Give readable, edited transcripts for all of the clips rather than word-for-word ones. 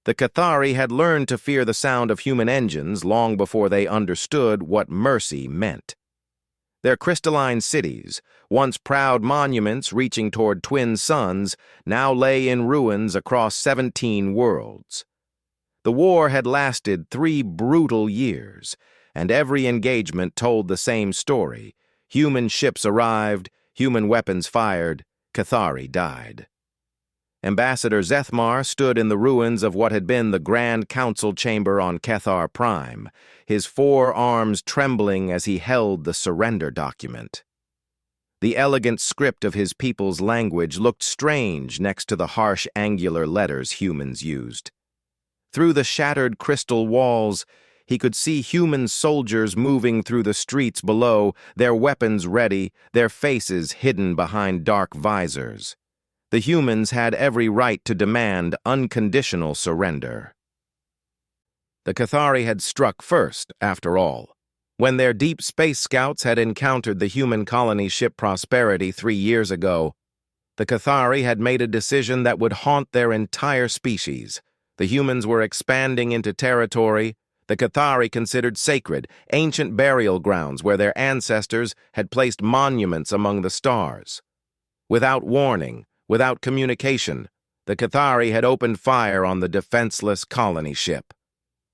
The Cathari had learned to fear the sound of human engines long before they understood what mercy meant. Their crystalline cities, once proud monuments reaching toward twin suns, now lay in ruins across 17 worlds. The war had lasted 3 brutal years, and every engagement told the same story. Human ships arrived, human weapons fired, Cathari died. Ambassador Zethmar stood in the ruins of what had been the Grand Council chamber on Cathar Prime, his 4 arms trembling as he held the surrender document. The elegant script of his people's language looked strange next to the harsh angular letters humans used. Through the shattered crystal walls, he could see human soldiers moving through the streets below, their weapons ready, their faces hidden behind dark visors. The humans had every right to demand unconditional surrender. The Cathari had struck first, after all. When their deep space scouts had encountered the human colony ship Prosperity 3 years ago, the Cathari had made a decision that would haunt their entire species. The humans were expanding into territory the Cathari considered sacred, ancient burial grounds where their ancestors had placed monuments among the stars. Without warning, without communication, the Cathari had opened fire on the defenseless colony ship.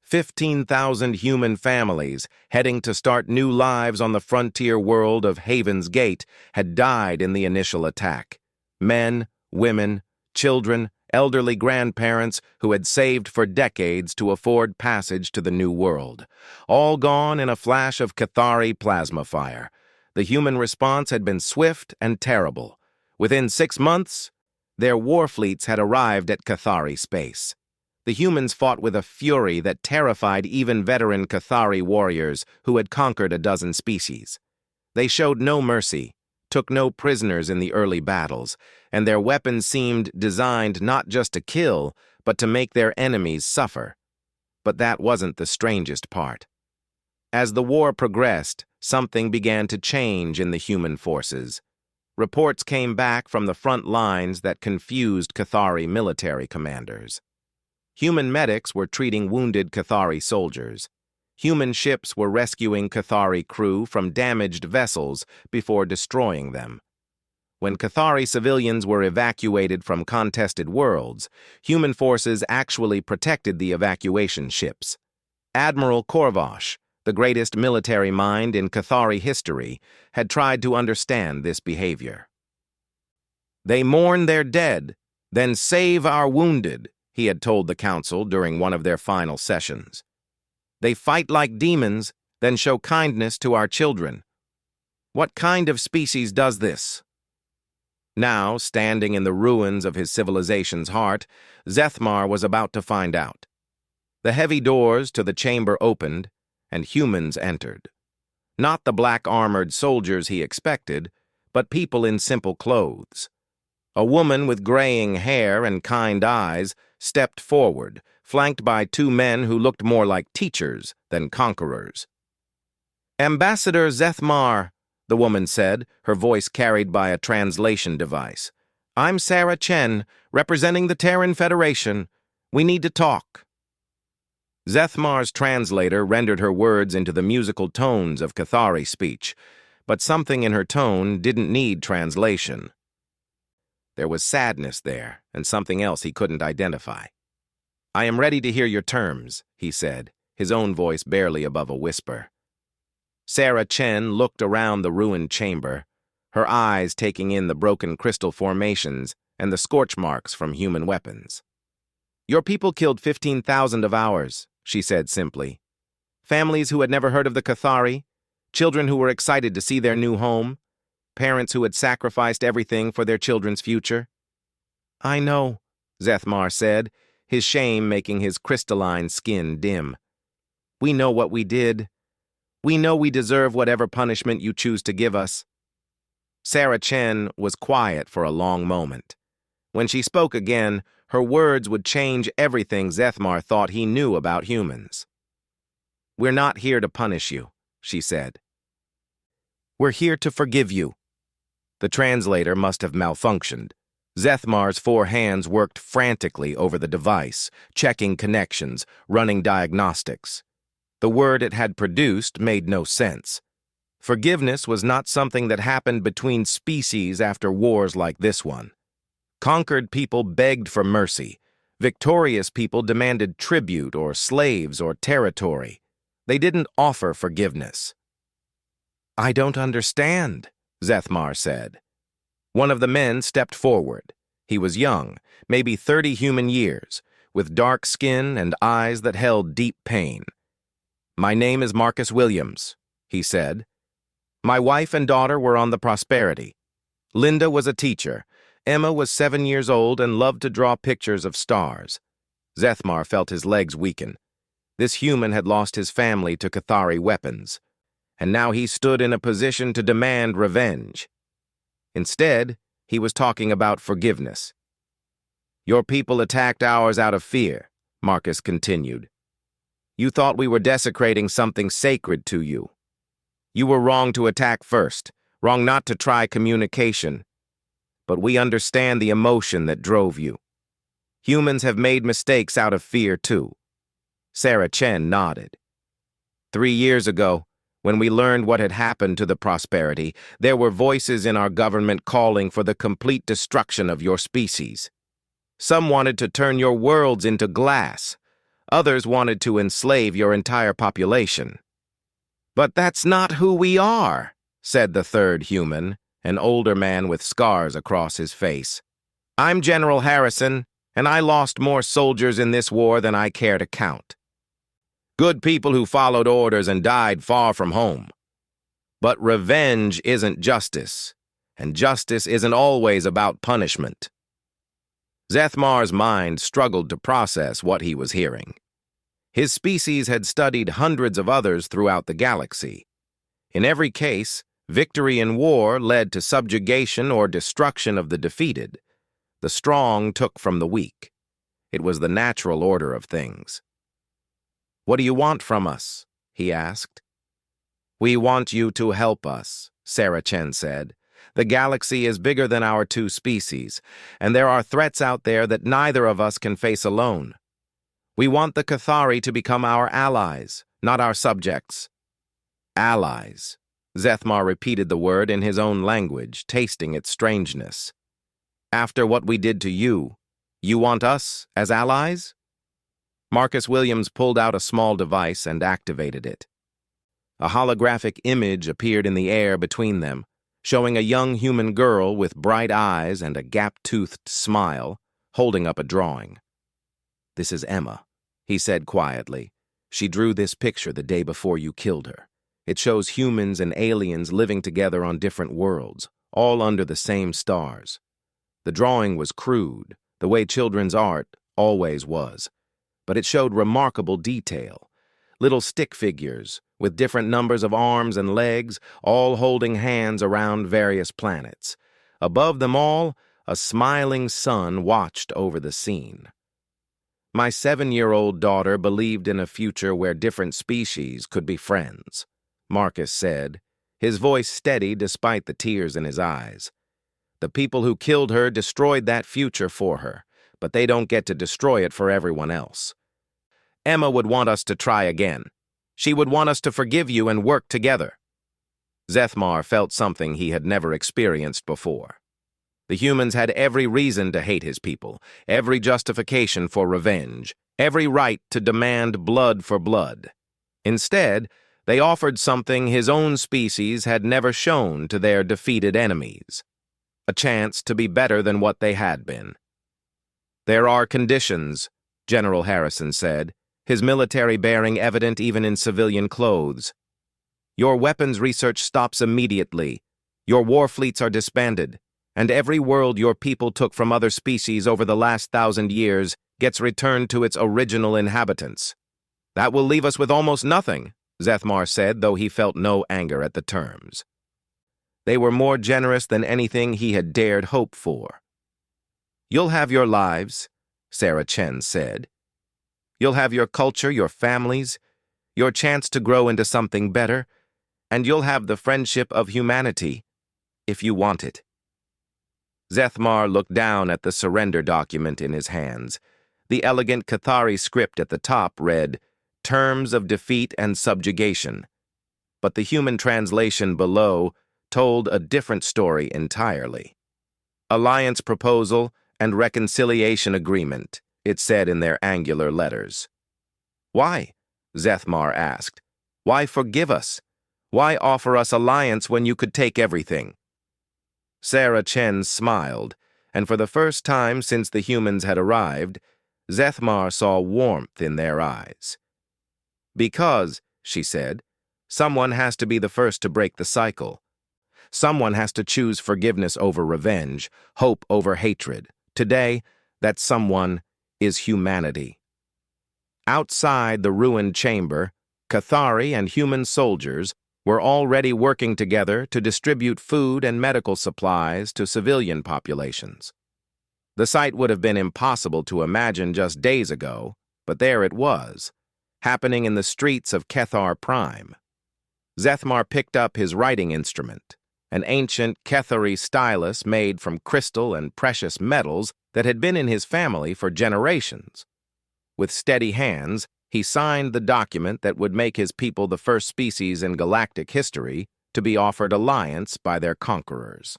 15,000 human families, heading to start new lives on the frontier world of Haven's Gate, had died in the initial attack. Men, women, children, elderly grandparents who had saved for decades to afford passage to the new world. All gone in a flash of Cathari plasma fire. The human response had been swift and terrible. Within 6 months, their war fleets had arrived at Cathari space. The humans fought with a fury that terrified even veteran Cathari warriors who had conquered a dozen species. They showed no mercy, took no prisoners in the early battles, and their weapons seemed designed not just to kill, but to make their enemies suffer. But that wasn't the strangest part. As the war progressed, something began to change in the human forces. Reports came back from the front lines that confused Cathari military commanders. Human medics were treating wounded Cathari soldiers. Human ships were rescuing Cathari crew from damaged vessels before destroying them. When Cathari civilians were evacuated from contested worlds, human forces actually protected the evacuation ships. Admiral Korvash, the greatest military mind in Cathari history, had tried to understand this behavior. "They mourn their dead, then save our wounded," he had told the council during one of their final sessions. "They fight like demons, then show kindness to our children. What kind of species does this?" Now, standing in the ruins of his civilization's heart, Zethmar was about to find out. The heavy doors to the chamber opened, and humans entered. Not the black-armored soldiers he expected, but people in simple clothes. A woman with graying hair and kind eyes stepped forward, flanked by 2 men who looked more like teachers than conquerors. "Ambassador Zethmar," the woman said, her voice carried by a translation device. "I'm Sarah Chen, representing the Terran Federation. We need to talk." Zethmar's translator rendered her words into the musical tones of Cathari speech, but something in her tone didn't need translation. There was sadness there, and something else he couldn't identify. "I am ready to hear your terms," he said, his own voice barely above a whisper. Sarah Chen looked around the ruined chamber, her eyes taking in the broken crystal formations and the scorch marks from human weapons. "Your people killed 15,000 of ours," she said simply. "Families who had never heard of the Cathari, children who were excited to see their new home, parents who had sacrificed everything for their children's future." "I know," Zethmar said, his shame making his crystalline skin dim. "We know what we did. We know we deserve whatever punishment you choose to give us." Sarah Chen was quiet for a long moment. When she spoke again, her words would change everything Zethmar thought he knew about humans. "We're not here to punish you," she said. "We're here to forgive you." The translator must have malfunctioned. Zethmar's 4 hands worked frantically over the device, checking connections, running diagnostics. The word it had produced made no sense. Forgiveness was not something that happened between species after wars like this one. Conquered people begged for mercy. Victorious people demanded tribute or slaves or territory. They didn't offer forgiveness. "I don't understand," Zethmar said. One of the men stepped forward. He was young, maybe 30 human years, with dark skin and eyes that held deep pain. "My name is Marcus Williams," he said. "My wife and daughter were on the Prosperity. Linda was a teacher. Emma was 7 years old and loved to draw pictures of stars." Zethmar felt his legs weaken. This human had lost his family to Cathari weapons, and now he stood in a position to demand revenge. Instead, he was talking about forgiveness. "Your people attacked ours out of fear," Marcus continued. "You thought we were desecrating something sacred to you. You were wrong to attack first, wrong not to try communication. But we understand the emotion that drove you. Humans have made mistakes out of fear, too." Sarah Chen nodded. 3 years ago, when we learned what had happened to the Prosperity, there were voices in our government calling for the complete destruction of your species. Some wanted to turn your worlds into glass. Others wanted to enslave your entire population. "But that's not who we are," said the third human, an older man with scars across his face. "I'm General Harrison, and I lost more soldiers in this war than I care to count. Good people who followed orders and died far from home. But revenge isn't justice, and justice isn't always about punishment." Zethmar's mind struggled to process what he was hearing. His species had studied hundreds of others throughout the galaxy. In every case, victory in war led to subjugation or destruction of the defeated. The strong took from the weak. It was the natural order of things. "What do you want from us?" he asked. "We want you to help us," Sarah Chen said. "The galaxy is bigger than our 2 species, and there are threats out there that neither of us can face alone. We want the Cathari to become our allies, not our subjects." "Allies." Zethmar repeated the word in his own language, tasting its strangeness. "After what we did to you, you want us as allies?" Marcus Williams pulled out a small device and activated it. A holographic image appeared in the air between them, showing a young human girl with bright eyes and a gap-toothed smile, holding up a drawing. "This is Emma," he said quietly. "She drew this picture the day before you killed her. It shows humans and aliens living together on different worlds, all under the same stars. The drawing was crude, the way children's art always was, but it showed remarkable detail. Little stick figures, with different numbers of arms and legs, all holding hands around various planets. Above them all, a smiling sun watched over the scene. My 7-year-old daughter believed in a future where different species could be friends," Marcus said, his voice steady despite the tears in his eyes. "The people who killed her destroyed that future for her, but they don't get to destroy it for everyone else. Emma would want us to try again. She would want us to forgive you and work together." Zethmar felt something he had never experienced before. The humans had every reason to hate his people, every justification for revenge, every right to demand blood for blood. Instead, they offered something his own species had never shown to their defeated enemies: a chance to be better than what they had been. "There are conditions," General Harrison said, his military bearing evident even in civilian clothes. "Your weapons research stops immediately. Your war fleets are disbanded, and every world your people took from other species over the last 1,000 years gets returned to its original inhabitants." "That will leave us with almost nothing," Zethmar said, though he felt no anger at the terms. They were more generous than anything he had dared hope for. "You'll have your lives," Sarah Chen said. "You'll have your culture, your families, your chance to grow into something better, and you'll have the friendship of humanity, if you want it." Zethmar looked down at the surrender document in his hands. The elegant Cathari script at the top read, "Terms of Defeat and Subjugation." But the human translation below told a different story entirely. "Alliance Proposal and Reconciliation Agreement," it said in their angular letters. "Why?" Zethmar asked. "Why forgive us? Why offer us alliance when you could take everything?" Sarah Chen smiled, and for the first time since the humans had arrived, Zethmar saw warmth in their eyes. "Because," she said, "someone has to be the first to break the cycle. Someone has to choose forgiveness over revenge, hope over hatred. Today, that someone is humanity." Outside the ruined chamber, Cathari and human soldiers were already working together to distribute food and medical supplies to civilian populations. The sight would have been impossible to imagine just days ago, but there it was, happening in the streets of Kethar Prime. Zethmar picked up his writing instrument, an ancient Kethari stylus made from crystal and precious metals that had been in his family for generations. With steady hands, he signed the document that would make his people the first species in galactic history to be offered alliance by their conquerors.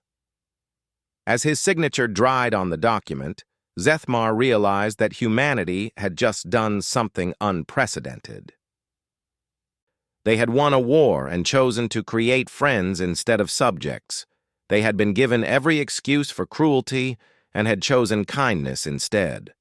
As his signature dried on the document, Zethmar realized that humanity had just done something unprecedented. They had won a war and chosen to create friends instead of subjects. They had been given every excuse for cruelty and had chosen kindness instead.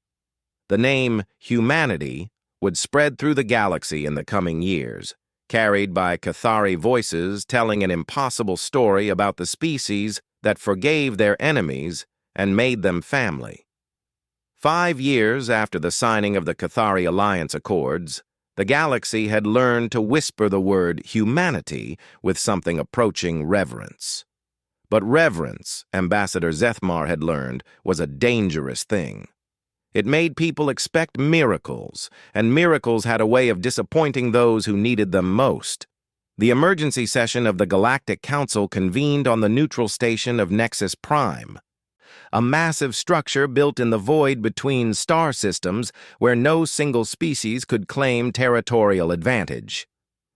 The name humanity would spread through the galaxy in the coming years, carried by Cathari voices telling an impossible story about the species that forgave their enemies and made them family. 5 years after the signing of the Cathari Alliance Accords, the galaxy had learned to whisper the word humanity with something approaching reverence. But reverence, Ambassador Zethmar had learned, was a dangerous thing. It made people expect miracles, and miracles had a way of disappointing those who needed them most. The emergency session of the Galactic Council convened on the neutral station of Nexus Prime, a massive structure built in the void between star systems where no single species could claim territorial advantage.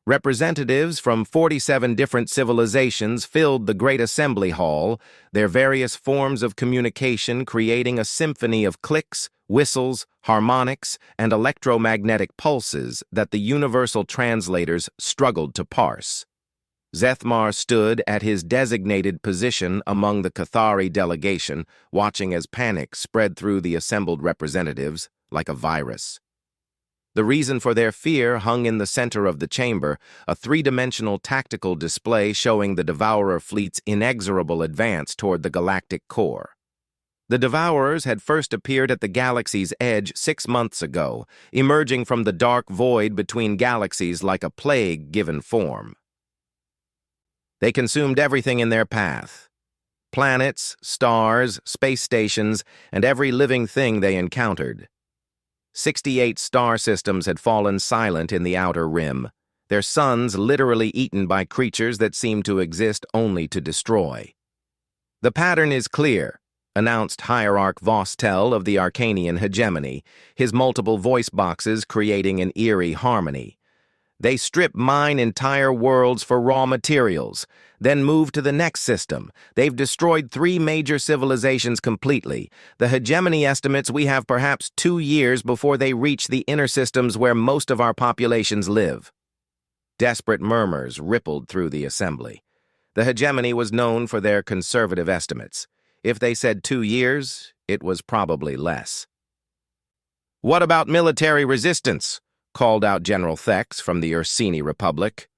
Representatives from 47 different civilizations filled the Great Assembly Hall, their various forms of communication creating a symphony of clicks, whistles, harmonics, and electromagnetic pulses that the universal translators struggled to parse. Zethmar stood at his designated position among the Cathari delegation, watching as panic spread through the assembled representatives like a virus. The reason for their fear hung in the center of the chamber, a three-dimensional tactical display showing the Devourer fleet's inexorable advance toward the galactic core. The Devourers had first appeared at the galaxy's edge 6 months ago, emerging from the dark void between galaxies like a plague given form. They consumed everything in their path: planets, stars, space stations, and every living thing they encountered. 68 star systems had fallen silent in the outer rim, their suns literally eaten by creatures that seemed to exist only to destroy. "The pattern is clear," announced Hierarch Vostell of the Arcanian hegemony, his multiple voice boxes creating an eerie harmony. "They strip mine entire worlds for raw materials, then move to the next system. They've destroyed 3 major civilizations completely. The hegemony estimates we have perhaps 2 years before they reach the inner systems where most of our populations live." Desperate murmurs rippled through the assembly. The hegemony was known for their conservative estimates. If they said 2 years, it was probably less. "What about military resistance?" called out General Thex from the Ursini Republic.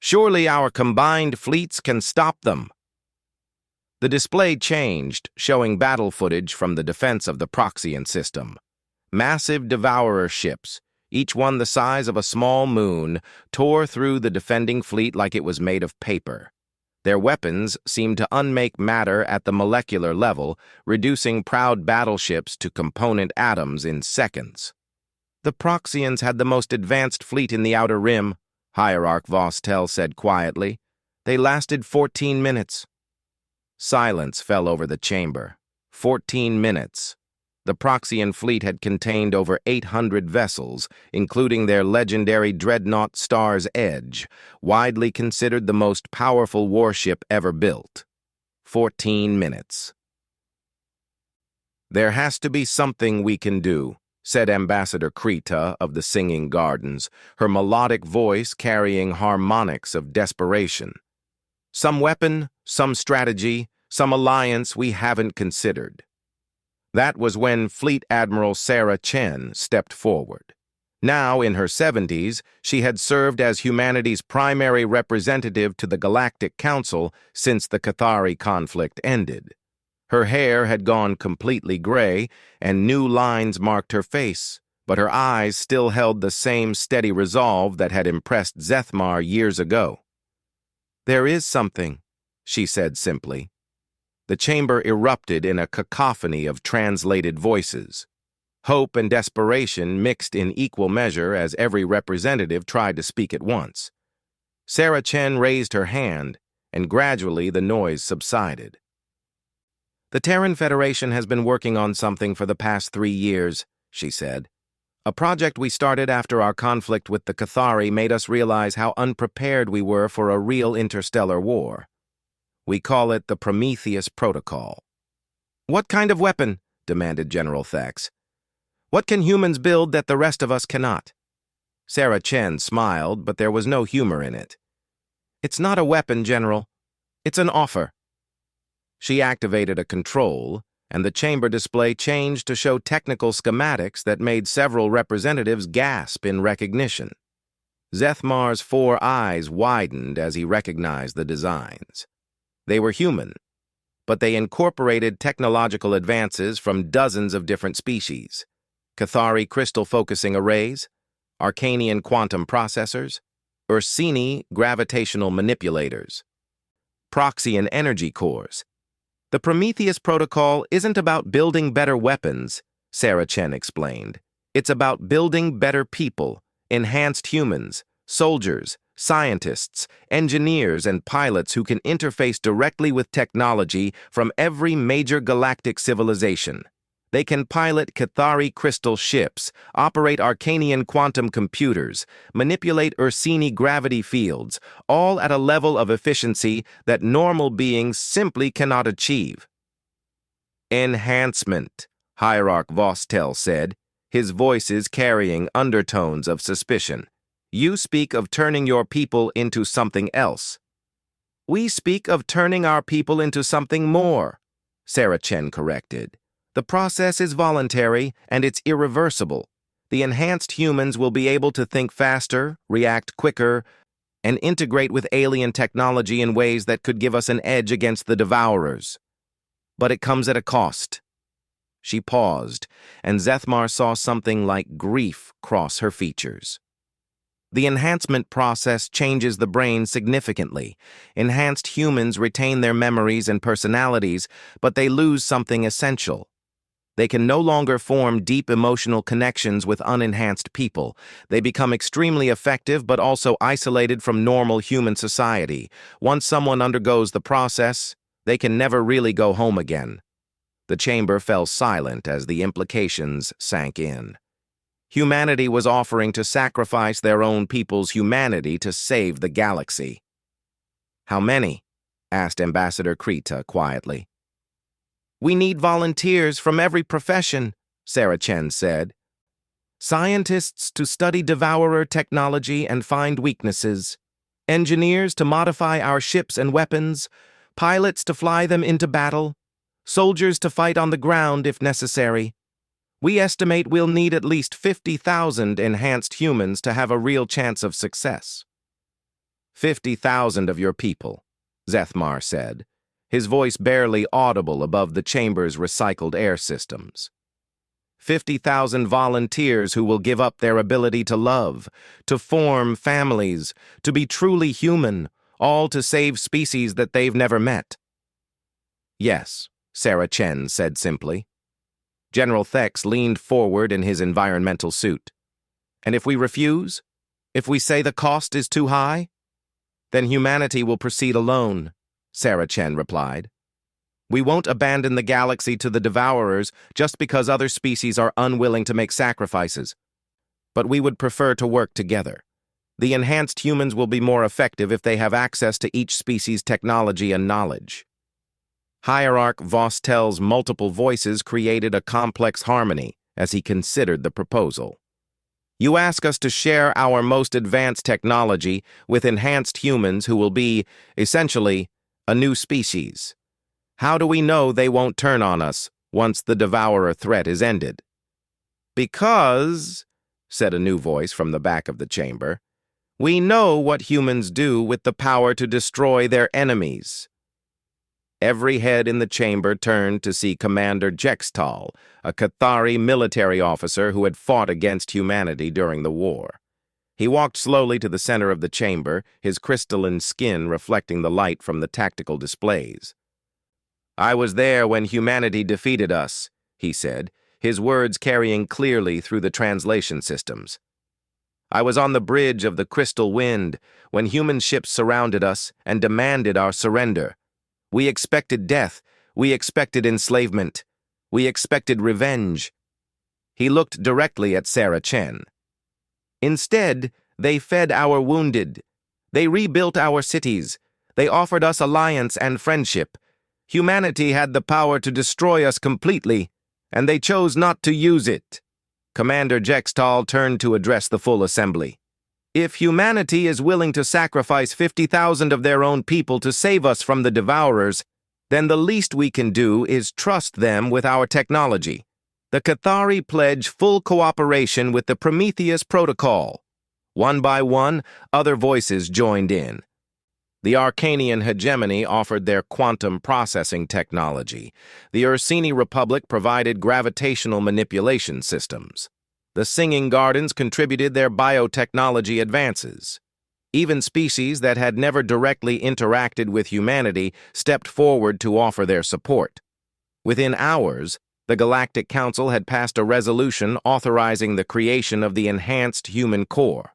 "Surely our combined fleets can stop them." The display changed, showing battle footage from the defense of the Proxian system. Massive Devourer ships, each one the size of a small moon, tore through the defending fleet like it was made of paper. Their weapons seemed to unmake matter at the molecular level, reducing proud battleships to component atoms in seconds. "The Proxians had the most advanced fleet in the Outer Rim," Hierarch Vostell said quietly. "They lasted 14 minutes. Silence fell over the chamber. 14 minutes. The Proxian fleet had contained over 800 vessels, including their legendary dreadnought Star's Edge, widely considered the most powerful warship ever built. 14 minutes. "There has to be something we can do," said Ambassador Krita of the Singing Gardens, her melodic voice carrying harmonics of desperation. "Some weapon, some strategy, some alliance we haven't considered." That was when Fleet Admiral Sarah Chen stepped forward. Now, in her 70s, she had served as humanity's primary representative to the Galactic Council since the Cathari conflict ended. Her hair had gone completely gray, and new lines marked her face, but her eyes still held the same steady resolve that had impressed Zethmar years ago. "There is something," she said simply. The chamber erupted in a cacophony of translated voices. Hope and desperation mixed in equal measure as every representative tried to speak at once. Sarah Chen raised her hand, and gradually the noise subsided. "The Terran Federation has been working on something for the past 3 years," she said. "A project we started after our conflict with the Cathari made us realize how unprepared we were for a real interstellar war. We call it the Prometheus Protocol." "What kind of weapon?" demanded General Thex. "What can humans build that the rest of us cannot?" Sarah Chen smiled, but there was no humor in it. "It's not a weapon, General. It's an offer." She activated a control, and the chamber display changed to show technical schematics that made several representatives gasp in recognition. Zethmar's 4 eyes widened as he recognized the designs. They were human, but they incorporated technological advances from dozens of different species: Cathari crystal-focusing arrays, Arcanian quantum processors, Ursini gravitational manipulators, Proxian energy cores. "The Prometheus Protocol isn't about building better weapons," Sarah Chen explained. "It's about building better people, enhanced humans, soldiers, scientists, engineers, and pilots who can interface directly with technology from every major galactic civilization. They can pilot Cathari crystal ships, operate Arcanian quantum computers, manipulate Ursini gravity fields, all at a level of efficiency that normal beings simply cannot achieve." "Enhancement," Hierarch Vostel said, his voices carrying undertones of suspicion. "You speak of turning your people into something else." "We speak of turning our people into something more," Sarah Chen corrected. "The process is voluntary, and it's irreversible. The enhanced humans will be able to think faster, react quicker, and integrate with alien technology in ways that could give us an edge against the Devourers. But it comes at a cost." She paused, and Zethmar saw something like grief cross her features. "The enhancement process changes the brain significantly. Enhanced humans retain their memories and personalities, but they lose something essential. They can no longer form deep emotional connections with unenhanced people. They become extremely effective but also isolated from normal human society. Once someone undergoes the process, they can never really go home again." The chamber fell silent as the implications sank in. Humanity was offering to sacrifice their own people's humanity to save the galaxy. "How many?" asked Ambassador Krita quietly. "We need volunteers from every profession," Sarah Chen said. "Scientists to study Devourer technology and find weaknesses, engineers to modify our ships and weapons, pilots to fly them into battle, soldiers to fight on the ground if necessary. We estimate we'll need at least 50,000 enhanced humans to have a real chance of success." 50,000 of your people," Zethmar said, his voice barely audible above the chamber's recycled air systems. 50,000 volunteers who will give up their ability to love, to form families, to be truly human, all to save species that they've never met." "Yes," Sarah Chen said simply. General Thex leaned forward in his environmental suit. "And if we refuse? If we say the cost is too high?" "Then humanity will proceed alone," Sarah Chen replied. We won't abandon the galaxy to the devourers just because other species are unwilling to make sacrifices. But we would prefer to work together. The enhanced humans will be more effective if they have access to each species' technology and knowledge. Hierarch Vostell's multiple voices created a complex harmony as he considered the proposal. You ask us to share our most advanced technology with enhanced humans who will be, essentially, a new species. How do we know they won't turn on us once the devourer threat is ended? Because, said a new voice from the back of the chamber, we know what humans do with the power to destroy their enemies. Every head in the chamber turned to see Commander Jextal, a Cathari military officer who had fought against humanity during the war. He walked slowly to the center of the chamber, his crystalline skin reflecting the light from the tactical displays. I was there when humanity defeated us, he said, his words carrying clearly through the translation systems. I was on the bridge of the Crystal Wind when human ships surrounded us and demanded our surrender. We expected death. We expected enslavement. We expected revenge. He looked directly at Sarah Chen. Instead, they fed our wounded. They rebuilt our cities. They offered us alliance and friendship. Humanity had the power to destroy us completely, and they chose not to use it. Commander Jextal turned to address the full assembly. If humanity is willing to sacrifice 50,000 of their own people to save us from the devourers, then the least we can do is trust them with our technology. The Cathari pledge full cooperation with the Prometheus Protocol. One by one, other voices joined in. The Arcanian hegemony offered their quantum processing technology. The Ursini Republic provided gravitational manipulation systems. The Singing Gardens contributed their biotechnology advances. Even species that had never directly interacted with humanity stepped forward to offer their support. Within hours, the Galactic Council had passed a resolution authorizing the creation of the Enhanced Human Core.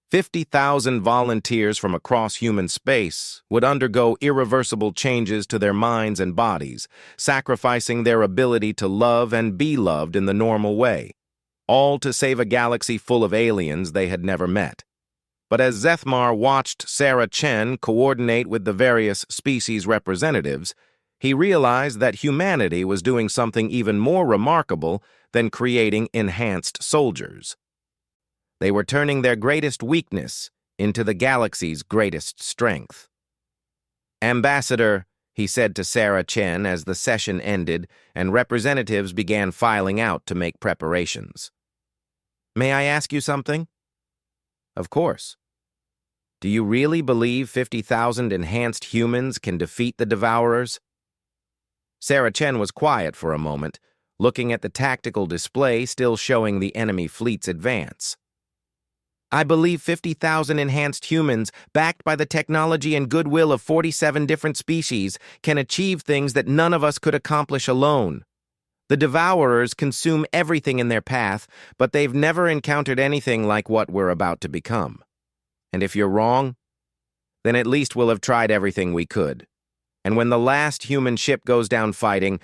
50,000 volunteers from across human space would undergo irreversible changes to their minds and bodies, sacrificing their ability to love and be loved in the normal way, all to save a galaxy full of aliens they had never met. But as Zethmar watched Sarah Chen coordinate with the various species representatives, he realized that humanity was doing something even more remarkable than creating enhanced soldiers. They were turning their greatest weakness into the galaxy's greatest strength. Ambassador, he said to Sarah Chen as the session ended and representatives began filing out to make preparations. May I ask you something? Of course. Do you really believe 50,000 enhanced humans can defeat the Devourers? Sarah Chen was quiet for a moment, looking at the tactical display still showing the enemy fleet's advance. I believe 50,000 enhanced humans, backed by the technology and goodwill of 47 different species, can achieve things that none of us could accomplish alone. The Devourers consume everything in their path, but they've never encountered anything like what we're about to become. And if you're wrong, then at least we'll have tried everything we could. And when the last human ship goes down fighting,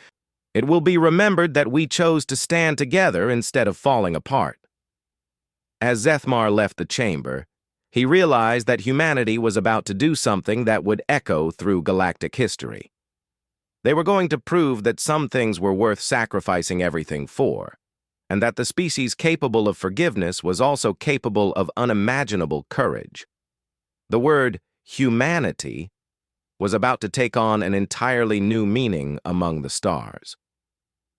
it will be remembered that we chose to stand together instead of falling apart. As Zethmar left the chamber, he realized that humanity was about to do something that would echo through galactic history. They were going to prove that some things were worth sacrificing everything for, and that the species capable of forgiveness was also capable of unimaginable courage. The word humanity was about to take on an entirely new meaning among the stars.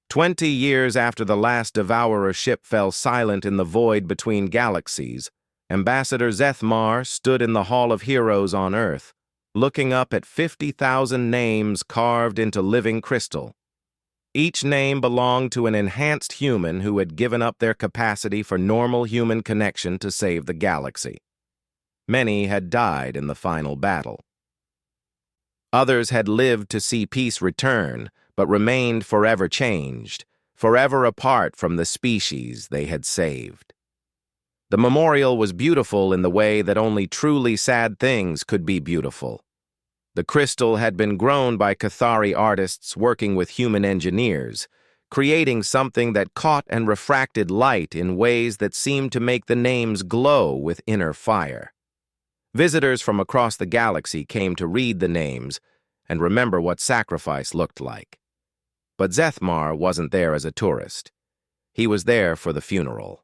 20 years after the last Devourer ship fell silent in the void between galaxies, Ambassador Zethmar stood in the Hall of Heroes on Earth, looking up at 50,000 names carved into living crystal. Each name belonged to an enhanced human who had given up their capacity for normal human connection to save the galaxy. Many had died in the final battle. Others had lived to see peace return, but remained forever changed, forever apart from the species they had saved. The memorial was beautiful in the way that only truly sad things could be beautiful. The crystal had been grown by Cathari artists working with human engineers, creating something that caught and refracted light in ways that seemed to make the names glow with inner fire. Visitors from across the galaxy came to read the names and remember what sacrifice looked like. But Zethmar wasn't there as a tourist. He was there for the funeral.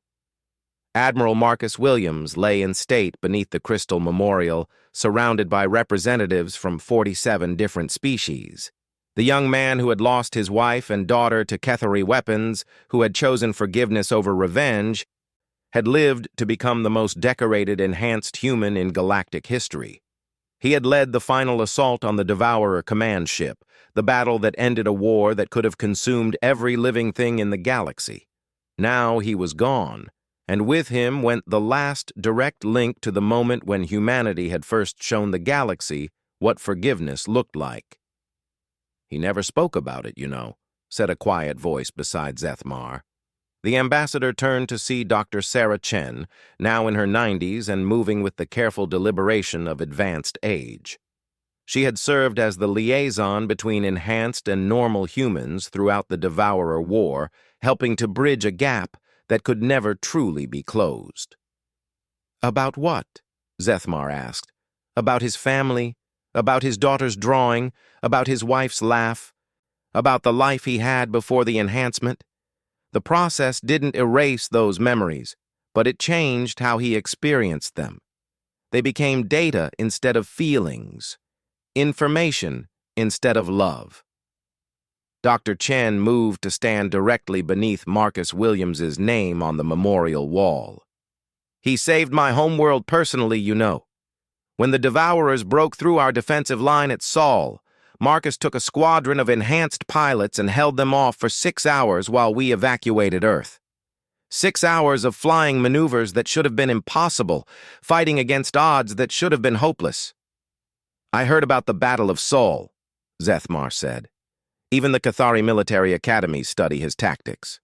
Admiral Marcus Williams lay in state beneath the crystal memorial, surrounded by representatives from 47 different species. The young man who had lost his wife and daughter to Cathari weapons, who had chosen forgiveness over revenge, had lived to become the most decorated enhanced human in galactic history. He had led the final assault on the Devourer command ship, the battle that ended a war that could have consumed every living thing in the galaxy. Now he was gone, and with him went the last direct link to the moment when humanity had first shown the galaxy what forgiveness looked like. "He never spoke about it, you know," said a quiet voice beside Zethmar. The ambassador turned to see Dr. Sarah Chen, now in her 90s and moving with the careful deliberation of advanced age. She had served as the liaison between enhanced and normal humans throughout the Devourer War, helping to bridge a gap that could never truly be closed. "About what?" Zethmar asked. "About his family? About his daughter's drawing? About his wife's laugh? About the life he had before the enhancement? The process didn't erase those memories, but it changed how he experienced them. They became data instead of feelings, information instead of love." Dr. Chen moved to stand directly beneath Marcus Williams's name on the memorial wall. "He saved my homeworld personally, you know. When the Devourers broke through our defensive line at Sol, Marcus took a squadron of enhanced pilots and held them off for 6 hours while we evacuated Earth. 6 hours of flying maneuvers that should have been impossible, fighting against odds that should have been hopeless. I heard about the Battle of Sol," Zethmar said. "Even the Cathari military academies study his tactics."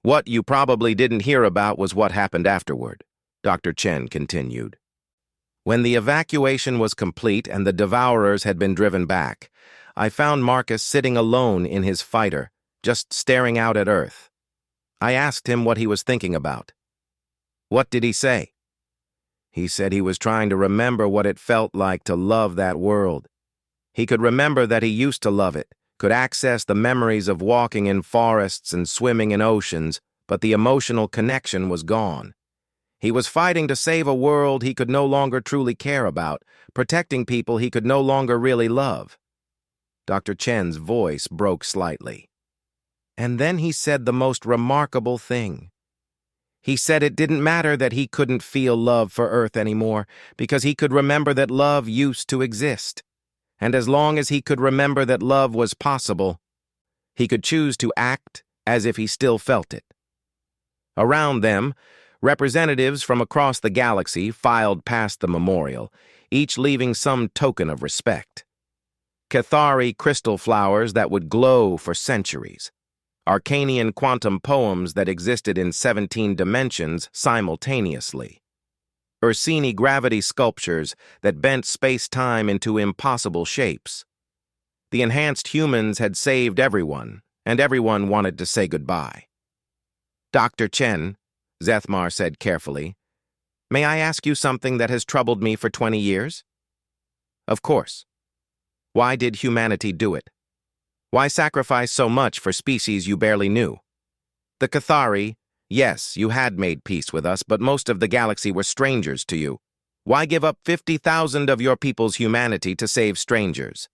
"What you probably didn't hear about was what happened afterward," Dr. Chen continued. "When the evacuation was complete and the Devourers had been driven back, I found Marcus sitting alone in his fighter, just staring out at Earth. I asked him what he was thinking about. What did he say? He said he was trying to remember what it felt like to love that world. He could remember that he used to love it, could access the memories of walking in forests and swimming in oceans, but the emotional connection was gone. He was fighting to save a world he could no longer truly care about, protecting people he could no longer really love." Dr. Chen's voice broke slightly. "And then he said the most remarkable thing. He said it didn't matter that he couldn't feel love for Earth anymore, because he could remember that love used to exist. And as long as he could remember that love was possible, he could choose to act as if he still felt it." Around them, representatives from across the galaxy filed past the memorial, each leaving some token of respect. Cathari crystal flowers that would glow for centuries. Arcanian quantum poems that existed in 17 dimensions simultaneously. Ursini gravity sculptures that bent space-time into impossible shapes. The enhanced humans had saved everyone, and everyone wanted to say goodbye. "Dr. Chen," Zethmar said carefully, "may I ask you something that has troubled me for 20 years? "Of course. Why did humanity do it? Why sacrifice so much for species you barely knew? The Cathari, yes, you had made peace with us, but most of the galaxy were strangers to you. Why give up 50,000 of your people's humanity to save strangers?"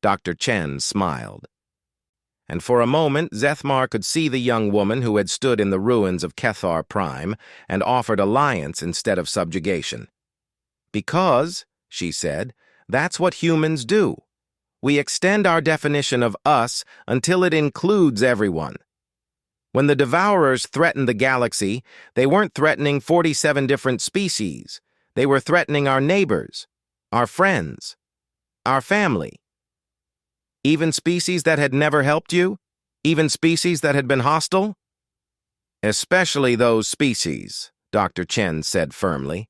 Dr. Chen smiled. And for a moment, Zethmar could see the young woman who had stood in the ruins of Cathar Prime and offered alliance instead of subjugation. "Because," she said, "that's what humans do. We extend our definition of us until it includes everyone. When the Devourers threatened the galaxy, they weren't threatening 47 different species. They were threatening our neighbors, our friends, our family. Even species that had never helped you? Even species that had been hostile?" "Especially those species," Dr. Chen said firmly.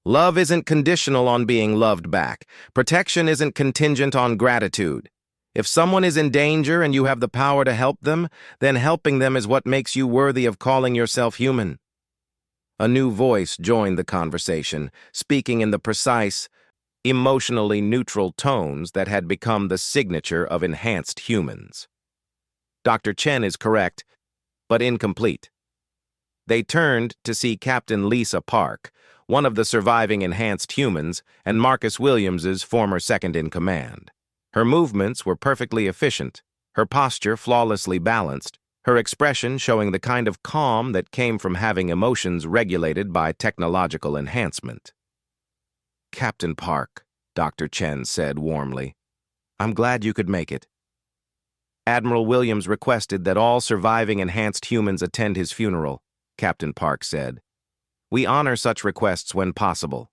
Love isn't conditional on being loved back. Protection isn't contingent on gratitude. If someone is in danger and you have the power to help them, then helping them is what makes you worthy of calling yourself human. A new voice joined the conversation, speaking in the precise, emotionally neutral tones that had become the signature of enhanced humans. Dr. Chen is correct, but incomplete. They turned to see Captain Lisa Park, one of the surviving enhanced humans, and Marcus Williams's former second-in-command. Her movements were perfectly efficient, her posture flawlessly balanced, her expression showing the kind of calm that came from having emotions regulated by technological enhancement. "Captain Park," Dr. Chen said warmly, "I'm glad you could make it." "Admiral Williams requested that all surviving enhanced humans attend his funeral," Captain Park said. "We honor such requests when possible."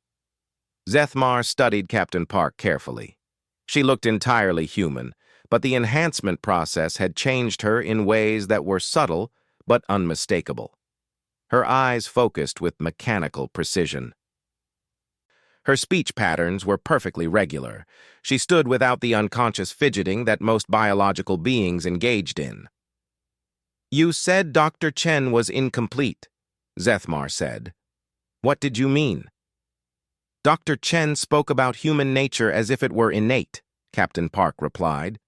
Zethmar studied Captain Park carefully. She looked entirely human, but the enhancement process had changed her in ways that were subtle but unmistakable. Her eyes focused with mechanical precision. Her speech patterns were perfectly regular. She stood without the unconscious fidgeting that most biological beings engaged in. "You said Dr. Chen was incomplete," Zethmar said. "What did you mean?" "Dr. Chen spoke about human nature as if it were innate," Captain Park replied.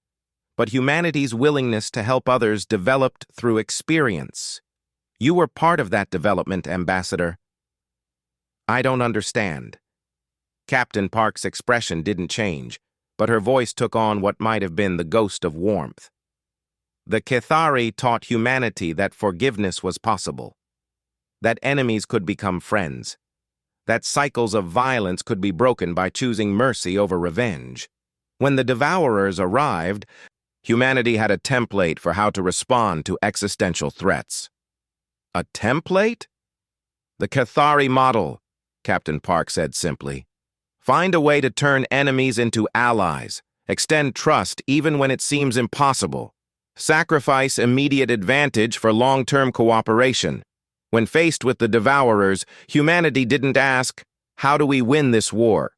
"But humanity's willingness to help others developed through experience. You were part of that development, Ambassador." "I don't understand." Captain Park's expression didn't change, but her voice took on what might have been the ghost of warmth. "The Kethari taught humanity that forgiveness was possible, that enemies could become friends, that cycles of violence could be broken by choosing mercy over revenge. When the Devourers arrived, humanity had a template for how to respond to existential threats." "A template?" "The Kethari model," Captain Park said simply. "Find a way to turn enemies into allies, extend trust even when it seems impossible, sacrifice immediate advantage for long-term cooperation. When faced with the Devourers, humanity didn't ask, 'How do we win this war?'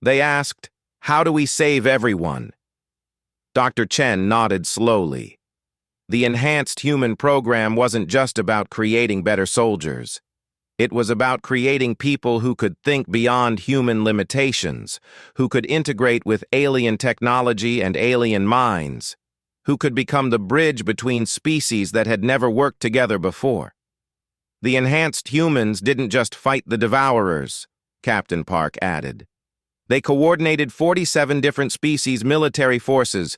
They asked, 'How do we save everyone?'" Dr. Chen nodded slowly. The enhanced human program wasn't just about creating better soldiers. It was about creating people who could think beyond human limitations, who could integrate with alien technology and alien minds, who could become the bridge between species that had never worked together before. "The enhanced humans didn't just fight the Devourers," Captain Park added. "They coordinated 47 different species' military forces,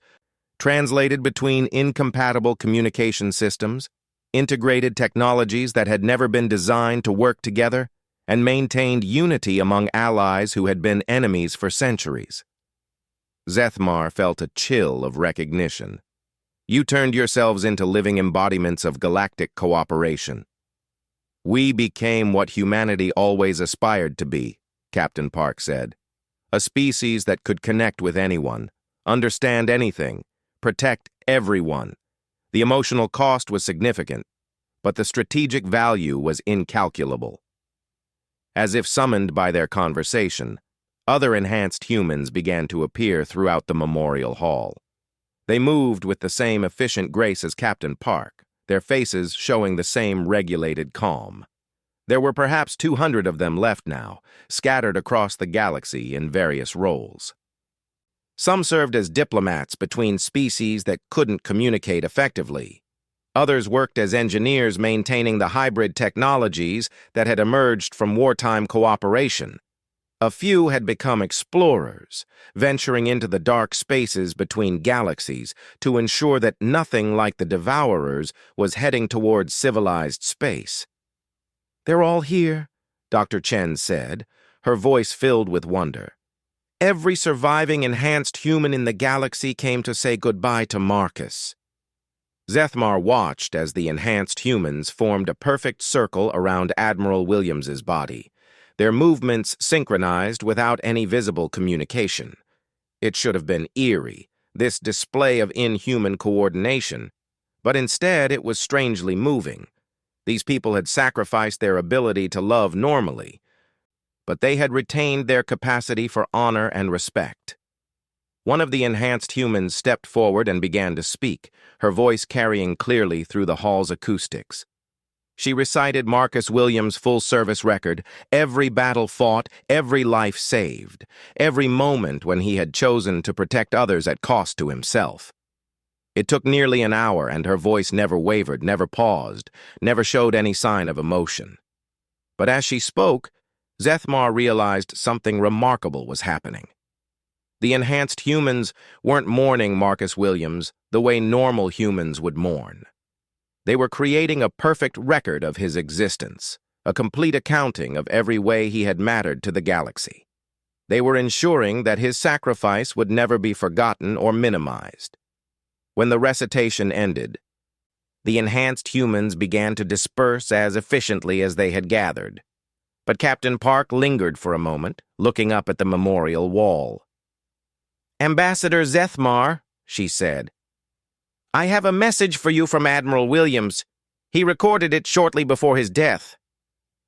translated between incompatible communication systems, integrated technologies that had never been designed to work together, and maintained unity among allies who had been enemies for centuries." Zethmar felt a chill of recognition. "You turned yourselves into living embodiments of galactic cooperation." "We became what humanity always aspired to be," Captain Park said. "A species that could connect with anyone, understand anything, protect everyone. The emotional cost was significant, but the strategic value was incalculable." As if summoned by their conversation, other enhanced humans began to appear throughout the memorial hall. They moved with the same efficient grace as Captain Park, their faces showing the same regulated calm. There were perhaps 200 of them left now, scattered across the galaxy in various roles. Some served as diplomats between species that couldn't communicate effectively. Others worked as engineers maintaining the hybrid technologies that had emerged from wartime cooperation. A few had become explorers, venturing into the dark spaces between galaxies to ensure that nothing like the Devourers was heading towards civilized space. "They're all here," Dr. Chen said, her voice filled with wonder. "Every surviving enhanced human in the galaxy came to say goodbye to Marcus." Zethmar watched as the enhanced humans formed a perfect circle around Admiral Williams's body, their movements synchronized without any visible communication. It should have been eerie, this display of inhuman coordination, but instead it was strangely moving. These people had sacrificed their ability to love normally, but they had retained their capacity for honor and respect. One of the enhanced humans stepped forward and began to speak, her voice carrying clearly through the hall's acoustics. She recited Marcus Williams' full-service record, every battle fought, every life saved, every moment when he had chosen to protect others at cost to himself. It took nearly an hour, and her voice never wavered, never paused, never showed any sign of emotion. But as she spoke, Zethmar realized something remarkable was happening. The enhanced humans weren't mourning Marcus Williams the way normal humans would mourn. They were creating a perfect record of his existence, a complete accounting of every way he had mattered to the galaxy. They were ensuring that his sacrifice would never be forgotten or minimized. When the recitation ended, the enhanced humans began to disperse as efficiently as they had gathered. But Captain Park lingered for a moment, looking up at the memorial wall. "Ambassador Zethmar," she said, "I have a message for you from Admiral Williams. He recorded it shortly before his death."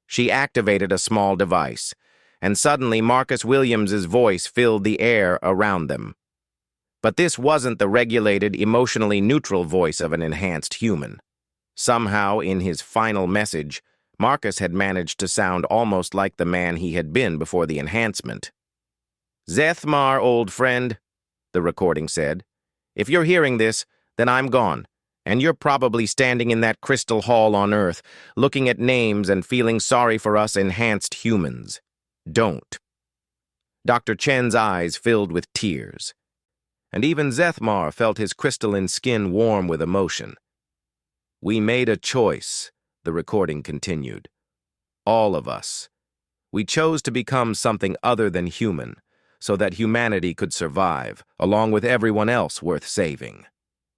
She activated a small device, and suddenly Marcus Williams's voice filled the air around them. But this wasn't the regulated, emotionally neutral voice of an enhanced human. Somehow, in his final message, Marcus had managed to sound almost like the man he had been before the enhancement. "Zethmar, old friend," the recording said, "if you're hearing this, then I'm gone, and you're probably standing in that crystal hall on Earth, looking at names and feeling sorry for us enhanced humans. Don't." Dr. Chen's eyes filled with tears, and even Zethmar felt his crystalline skin warm with emotion. "We made a choice," the recording continued. "All of us. We chose to become something other than human, so that humanity could survive, along with everyone else worth saving.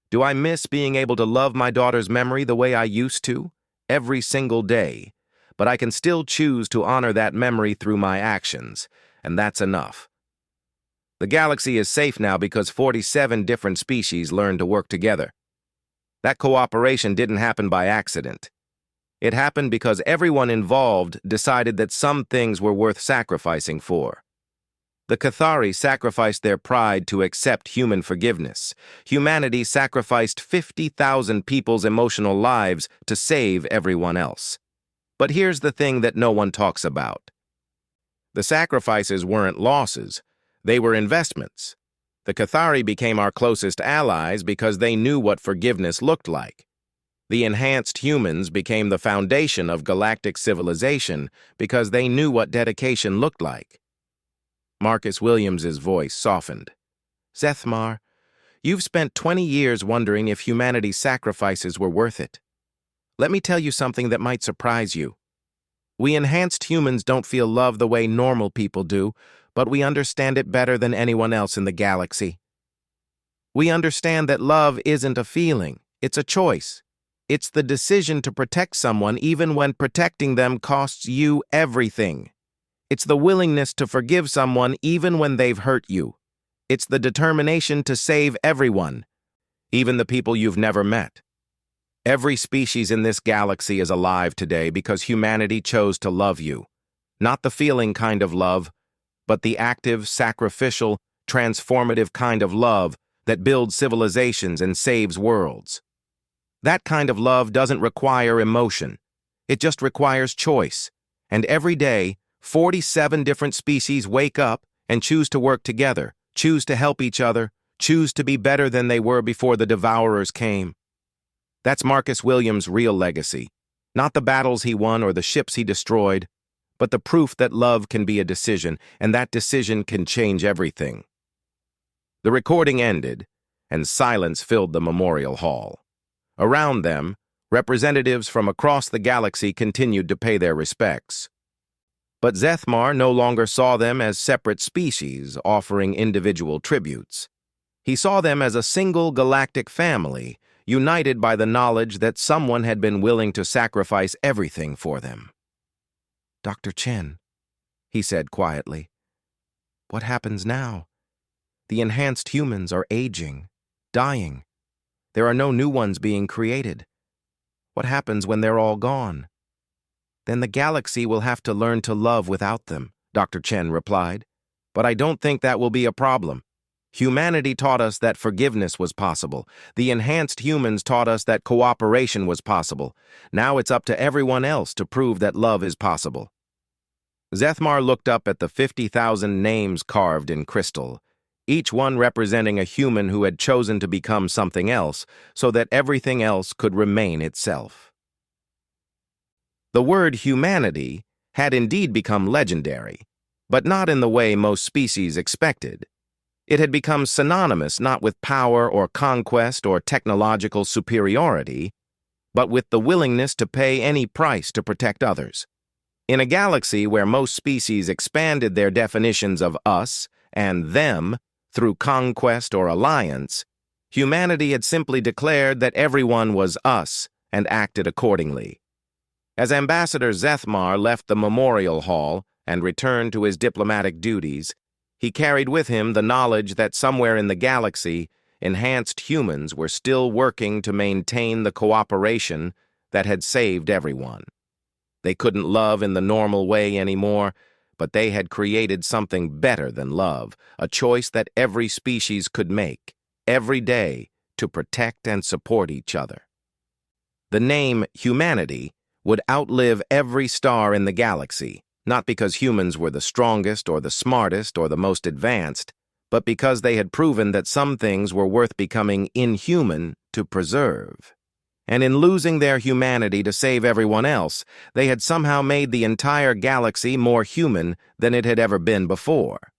Do I miss being able to love my daughter's memory the way I used to, every single day? But I can still choose to honor that memory through my actions, and that's enough. The galaxy is safe now because 47 different species learned to work together. That cooperation didn't happen by accident. It happened because everyone involved decided that some things were worth sacrificing for. The Cathari sacrificed their pride to accept human forgiveness. Humanity sacrificed 50,000 people's emotional lives to save everyone else. But here's the thing that no one talks about. The sacrifices weren't losses. They were investments. The Cathari became our closest allies because they knew what forgiveness looked like. The enhanced humans became the foundation of galactic civilization because they knew what dedication looked like. Marcus Williams's voice softened. "Zethmar, you've spent 20 years wondering if humanity's sacrifices were worth it. Let me tell you something that might surprise you. We enhanced humans don't feel love the way normal people do, but we understand it better than anyone else in the galaxy. We understand that love isn't a feeling, it's a choice. It's the decision to protect someone even when protecting them costs you everything. It's the willingness to forgive someone even when they've hurt you. It's the determination to save everyone, even the people you've never met. Every species in this galaxy is alive today because humanity chose to love you. Not the feeling kind of love, but the active, sacrificial, transformative kind of love that builds civilizations and saves worlds. That kind of love doesn't require emotion. It just requires choice. And every day, 47 different species wake up and choose to work together, choose to help each other, choose to be better than they were before the devourers came. That's Marcus Williams' real legacy. Not the battles he won or the ships he destroyed, but the proof that love can be a decision, and that decision can change everything." The recording ended, and silence filled the memorial hall. Around them, representatives from across the galaxy continued to pay their respects. But Zethmar no longer saw them as separate species offering individual tributes. He saw them as a single galactic family, united by the knowledge that someone had been willing to sacrifice everything for them. "Dr. Chen," he said quietly, "what happens now? The enhanced humans are aging, dying. There are no new ones being created. What happens when they're all gone? Then the galaxy will have to learn to love without them, Dr. Chen replied. "But I don't think that will be a problem. Humanity taught us that forgiveness was possible. The enhanced humans taught us that cooperation was possible. Now it's up to everyone else to prove that love is possible." Zethmar looked up at the 50,000 names carved in crystal, each one representing a human who had chosen to become something else so that everything else could remain itself. The word humanity had indeed become legendary, but not in the way most species expected. It had become synonymous not with power or conquest or technological superiority, but with the willingness to pay any price to protect others. In a galaxy where most species expanded their definitions of us and them through conquest or alliance, humanity had simply declared that everyone was us and acted accordingly. As Ambassador Zethmar left the memorial hall and returned to his diplomatic duties, he carried with him the knowledge that somewhere in the galaxy, enhanced humans were still working to maintain the cooperation that had saved everyone. They couldn't love in the normal way anymore, but they had created something better than love, a choice that every species could make, every day, to protect and support each other. The name humanity would outlive every star in the galaxy, not because humans were the strongest or the smartest or the most advanced, but because they had proven that some things were worth becoming inhuman to preserve. And in losing their humanity to save everyone else, they had somehow made the entire galaxy more human than it had ever been before.